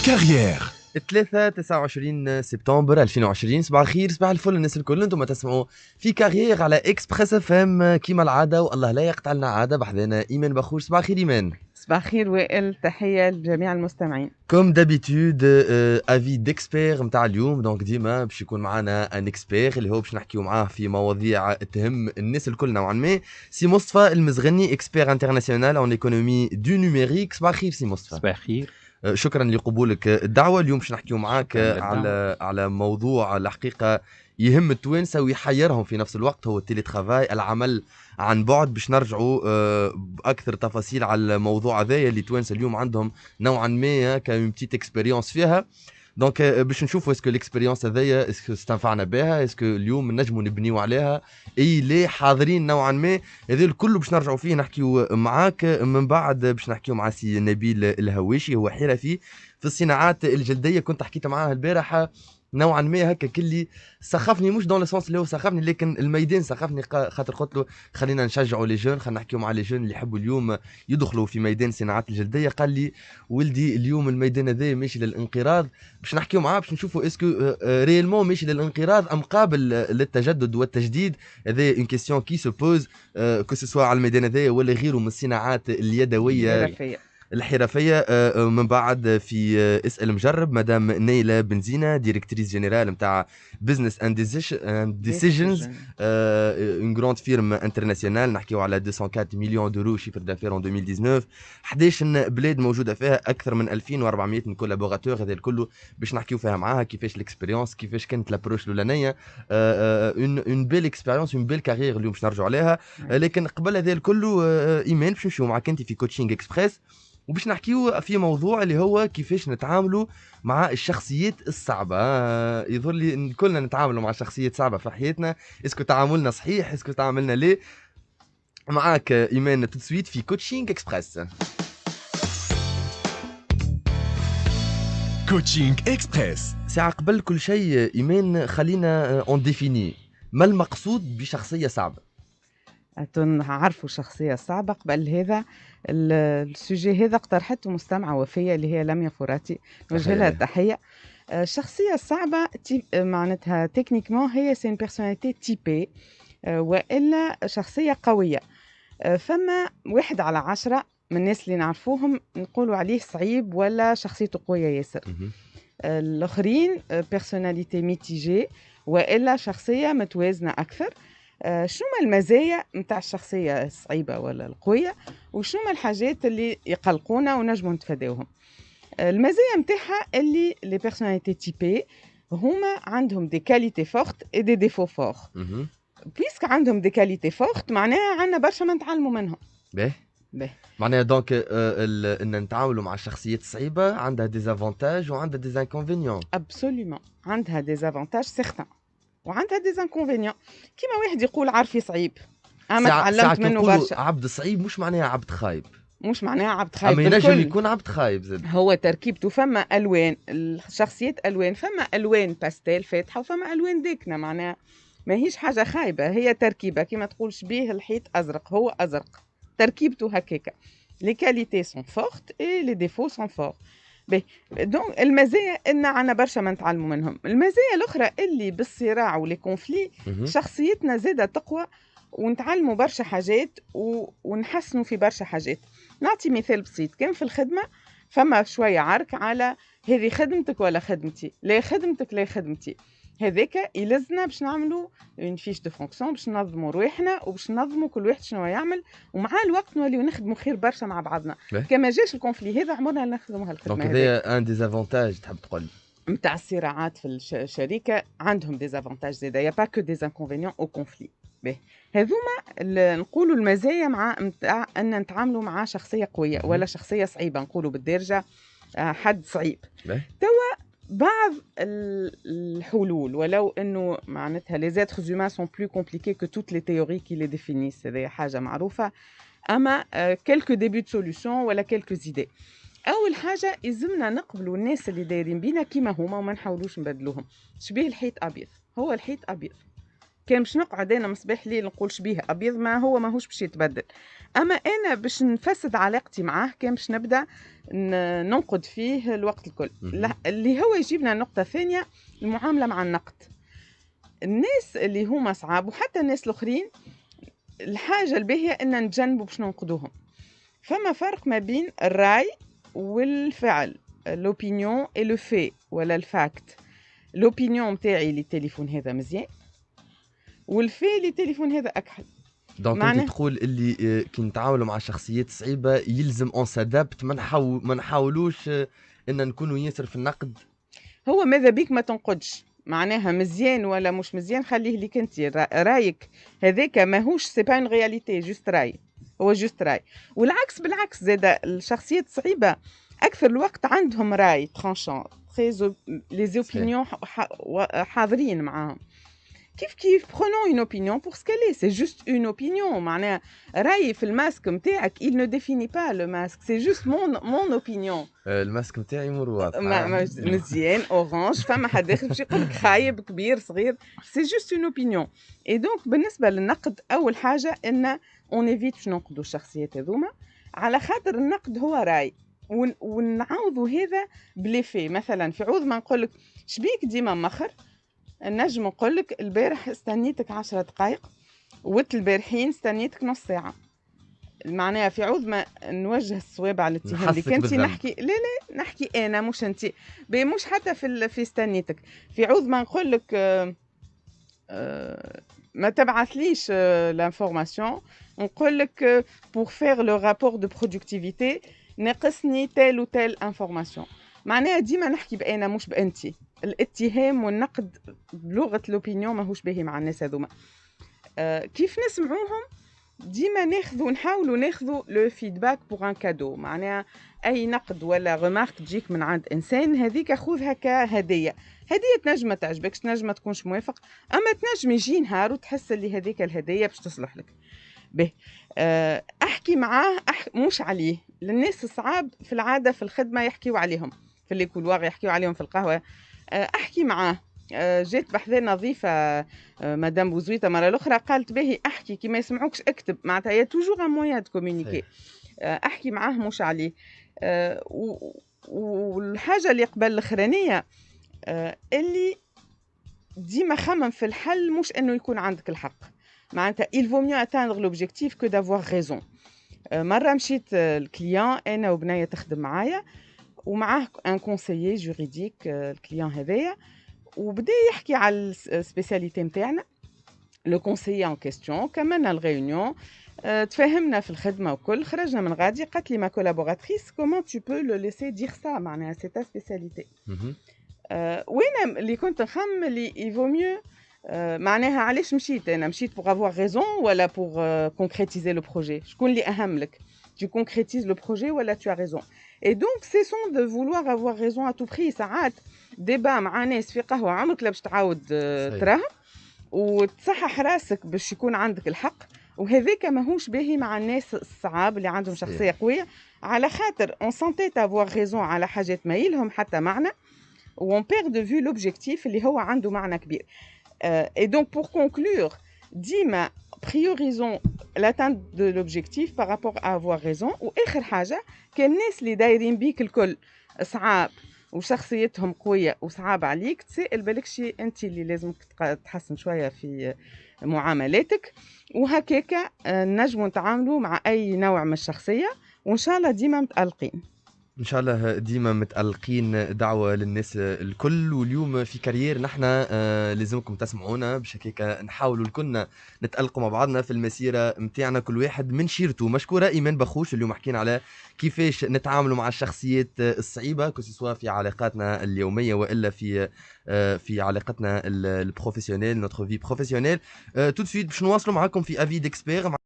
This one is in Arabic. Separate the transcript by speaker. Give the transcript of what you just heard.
Speaker 1: كارير
Speaker 2: 29 سبتمبر 2020. صباح الخير، صباح الفل الناس الكل. انتم تسمعوا في كارير على اكسبريس اف ام كيما العاده، والله لا يقطع لنا عاده. بحذانا ايمان بخوش. صباح الخير ايمان.
Speaker 3: صباح الخير وائل، تحيه لجميع المستمعين.
Speaker 2: كوم دابيتود افي ديكسبير نتاع اليوم. دونك ديما باش يكون معنا ان اكسبير اللي هو باش نحكيو معاه في مواضيع تهم الناس الكل نوعا ما. سي مصطفى المزغني، اكسبير انترناسيونال اون ايكونومي دو نوميريك. صباح الخير سي مصطفى.
Speaker 4: صباح الخير.
Speaker 2: شكرا لقبولك الدعوه. اليوم باش نحكيو معاك على موضوع الحقيقه يهم التوانسه ويحيرهم في نفس الوقت، هو التيلي ترافاي، العمل عن بعد. باش نرجعوا باكثر تفاصيل على الموضوع هذايا اللي التوانسه اليوم عندهم نوعا ما كاين بتيت اكسبيريونس فيها. دونك باش نشوفوا اسكو الاكسبيريونس هذايا اسكو استنفعنا بها، اسكو اليوم نجموا نبنيو عليها، اي ليه حاضرين نوعا ما. هذا الكل باش نرجعوا فيه نحكيو معاك. من بعد باش نحكيو مع سي نبيل الهواشي، هو حرفي في الصناعات الجلديه. كنت حكيت معاه البارحه نوعا ما هكا كلي سخفني، مش دون السونس اللي هو سخفني، لكن الميدان سخفني. خاطر قلت له خلينا نشجعوا لي جون، خلينا نحكيو مع لي جون اللي يحبوا اليوم يدخلوا في ميدان الصناعات الجلديه. قال لي ولدي اليوم الميدان هذا ماشي للانقراض. باش نحكيو معاه باش نشوفوا اسكو ريالمون ماشي للانقراض ام قابل للتجدد والتجديد. هذا اون كيستيون كي سو بوز كو سوا على الميدان هذا ولا غيره من الصناعات اليدويه الحرفيه. من بعد في اسال مجرب مدام نيلة بنزينة، ديريكتريس جينيرال نتاع بزنس اند ديسيجنز، اون جراند فيرم انترناسيونال. نحكيو على 204 مليون دورو شيفر دافير ان 2019. 11 بلاد موجوده فيها، اكثر من 2400 كولابوراتور. هذا الكل باش نحكيو فيها معاها كيفاش الاكسبيريونس، كيفاش كانت لابروش الاولانيه. اون بيل اكسبيريونس، اون بيل كارير اليوم باش نرجعوا عليها. لكن قبل هذا الكل ايمان باش نمشيو معك انت في كوتشينغ اكسبريس، وباش نحكيو في موضوع اللي هو كيفاش نتعاملوا مع الشخصيات الصعبة. يظهر لي كلنا نتعاملوا مع شخصيات صعبة في حياتنا. اسكو تعاملنا صحيح، اسكو تعاملنا ليه؟ معاك ايمان تسويت في كوتشينغ اكسبريس.
Speaker 1: كوتشينغ اكسبريس.
Speaker 2: ساعة قبل كل شيء ايمان خلينا اون ديفيني ما المقصود بشخصية صعبة.
Speaker 3: عرفوا شخصية صعبة. قبل هذا السوجي هذا اقترحته مستمعة وفية اللي هي لميا فراتي، نوجه لها التحية. الشخصية الصعبة معناتها تكنيكمون هي سين بيرسوناليتي تيبي، وإلا شخصية قوية. فما 1 على 10 من الناس اللي نعرفوهم نقولوا عليه صعيب ولا شخصيته قوية ياسر. الآخرين بيرسوناليتي ميتيجي وإلا شخصية متوازنة أكثر. شنو ما المزايا متاع الشخصية الصعيبة ولا القوية، وشنو ما الحاجات اللي يقلقونا ونجموا نتفاداوهم. المزايا متاعها اللي لي بيرسوناليتي تيبي هما عندهم دي كاليتي فورت اي دي ديفو فور. بيسك عندهم دي كاليتي فورت معناها عندنا برشا ما نتعلموا منهم.
Speaker 2: باهي معناها دونك ان نتعاملوا مع الشخصيات الصعيبه عندها ديزافونتاج وعندها ديزانكونفينيون.
Speaker 3: ابسوليومون عندها ديزافونتاج سيغتان وعندها ديزانكونفينيون. كيما واحد يقول عارفي صعيب اما تعلمت منه برشا.
Speaker 2: عبد صعيب مش معناها عبد خايب،
Speaker 3: مش معناها عبد خايب.
Speaker 2: اما ينجم يكون عبد خايب زاد.
Speaker 3: هو تركيبته فما الوان، الشخصيات الوان، فما الوان باستيل فاتحه وفما الوان ديكنه. معناها ماهيش حاجه خايبه، هي تركيبه. كيما تقول شبيه الحيط ازرق، هو ازرق تركيبته هكاكا. لي كاليتي سون فورت اي لي ديفو سون فور. دونك المزايا ان عنا برشا ما نتعلموا منهم. المزايا الاخرى اللي بالصراع ولي كونفلي شخصيتنا زاده تقوى ونتعلموا برشا حاجات ونحسنوا في برشا حاجات. نعطي مثال بسيط، كان في الخدمه فما شويه عرك على هذه خدمتك ولا خدمتي، لا خدمتك لا خدمتي. هذاك يلزنا باش نعملوا اون فيش دو فونكسيون باش ننظموا روحنا وباش ننظموا كل واحد شنو يعمل، ومع الوقت نوليو نخدموا خير برشا مع بعضنا. كما جاش الكونفلي هذا عمرنا نخدموا هالخدمه.
Speaker 2: دونك هذا ان ديزافونتاج تحب تقول
Speaker 3: نتاع الصراعات في الشركه. عندهم ديزافونتاج زاده، يا با كو ديزانكونفينيون او كونفلي. هذوما نقولوا المزايا مع ان نتعاملوا مع شخصيه قويه ولا شخصيه صعيبه، نقولوا بالدرجه حد صعيب. توا بعض الحلول، ولو انه معناتها لي زيتر زومان سون بلو كومبليكي كو توت لي تيوري كي لي ديفينيس، هذه حاجه معروفه. اما كلكو ديبي دو سوليوشن ولا كلكو زيدي. اول حاجه يلزمنا نقبلوا الناس اللي دايرين بينا كيما هما وما نحاولوش نبدلوهم. شبيه الحيط ابيض، هو الحيط ابيض كان باش نقعد انا مصباح ليل نقول شبيه ابيض ما هو ماهوش باش يتبدل. اما انا باش نفسد علاقتي معاه كان باش نبدا ننقد فيه الوقت الكل. اللي هو يجيبنا النقطه الثانيه، المعامله مع النقد. الناس اللي هما صعاب وحتى الناس الاخرين الحاجه الباهيه ان نتجنبوا باش ننقدوهم. فما فرق ما بين الراي والفعل، لوبينيون اي لو في ولا الفاكت. لوبينيون نتاعي اللي التليفون هذا مزيان، والفي اللي التليفون هذا اكحل.
Speaker 2: دونك انت تقول اللي كي نتعاملوا مع شخصيات صعيبه يلزم اون سادابت، ما نحاولوش ان نكونوا ياسر في النقد.
Speaker 3: هو ماذا بيك ما تنقدش، معناها مزيان ولا مش مزيان خليه ليك انت. رايك هذاك ماهوش سي با اون رياليتي، جوست راي، هو جوست راي. والعكس بالعكس، زاد الشخصيات الصعيبه اكثر الوقت عندهم راي ترانشون، لي زوبينيون حاضرين معاهم. كيف prenons une opinion pour ce qu'elle est, c'est juste une opinion. معناها رايي في الماسك نتاعك il ne définit pas le masque, c'est juste mon opinion.
Speaker 2: الماسك نتاعي مروات
Speaker 3: مزيان اورانج، فما حد داخل باش يقول لك خايب كبير صغير، c'est juste une opinion. et donc بالنسبه للنقد اول حاجه ان on évite باش ننقدوا الشخصيات هذوما، على خاطر النقد هو راي. ونعوضوا هذا بليفي. مثلا في عوض ما نقول لك شبيك ديما مخر، النجم نقول لك البارح استنيتك 10 دقائق، وقت البارحين استنيتك نص ساعه. معناها في عوض ما نوجه الصواب على الاتهام اللي كنتي نحكي، لا نحكي انا مش انت، مش حتى في استنيتك. في عوض ما نقول لك ما تبعثليش لانفورماسيون، نقول لك pour faire le rapport de productivité ناقصني تال وتال انفورماسيون. معناها ديما نحكي بانا مش بانتي. الاتهام والنقد بلغه لوبينيون ماهوش باهي مع الناس هذوما. كيف نسمعوهم ديما نحاولوا ناخذوا لو فيدباك بوغ ان كادو. معناها اي نقد ولا ريمارك تجيك من عند انسان هذيك خذها كهديه. هديه تنجم ما تعجبكش، تنجم ما تكونش موافق، اما تنجم يجي نهار وتحس اللي هذيك الهديه باش تصلح لك به. احكي معاه مش عليه. للناس الصعاب في العاده في الخدمه يحكيوا عليهم، في اللي كولوار يحكيوا عليهم في القهوه. احكي معاه. جات بحذا نظيفه مدام بوزويته مره الاخرى قالت باهي احكي كي ما يسمعوكش اكتب. معناتها هي توجور ان مويان دو كومونيكي. احكي معاه مش عليه. والحاجه اللي قبل الاخرانيه اللي ديما خمم في الحل، مش انه يكون عندك الحق. معناتها il vaut mieux atteindre l'objectif que d'avoir raison. مره مشيت الكليان انا وبنيه تخدم معايا، ومعاه ان كونسيي جوريديك الكليان هذايا، وبدا يحكي على السبيسياليتي نتاعنا. لو كونسيي ان كيستيون كملنا الريونيون، تفاهمنا في الخدمه وكل، خرجنا من غادي قالت لي ما كولابوراتريس كومون تو بو لو ليسي دير سا، معناها سي تا سبيسياليتي. وانا اللي كنت نخمم اللي يفو ميو، معناها علاش مشيت انا؟ مشيت بوغ افوار ريزون ولا بوغ كونكريتيزي لو بروجي؟ شكون اللي اهم لك؟ tu concrétises le projet ou là tu as raison. Et donc cessons de vouloir avoir raison à tout prix. ساعات ديبا مع ناس في قهوه عمرك لا باش تعاود تراهم وتصحح راسك باش يكون عندك الحق، وهذاك ماهوش باهي مع الناس الصعاب اللي عندهم شخصيه قويه، على خاطر on s'entête avoir raison على حاجات ما يلهم حتى معنى، و on perd de vue l'objectif اللي هو عنده معنى كبير. Et donc pour conclure, ديما priorisons l'atteinte de l'objectif par rapport à avoir raison. واخر حاجه كان الناس اللي دايرين بيك الكل صعاب وشخصيتهم قويه وصعاب عليك، تسائل بالك شي انت اللي لازم تحسن شويه في معاملاتك، وهكاك نجموا نتعاملوا مع اي نوع من الشخصيه، وان شاء الله ديما متألقين.
Speaker 2: ان شاء الله ديما متألقين. دعوه للناس الكل. واليوم في كارير نحن لازمكم تسمعونا باش هكاك نحاولوا الكلنا نتألقوا مع بعضنا في المسيره نتاعنا، كل واحد من شيرته. مشكوره ايمان بخوش، اليوم حكينا على كيفاش نتعاملوا مع الشخصيات الصعيبه كسوا في علاقاتنا اليوميه والا في علاقتنا البروفيسيونيل، نوتر في بروفيسيونيل. تو سويت باش نواصلوا معكم في افي ديكسبير.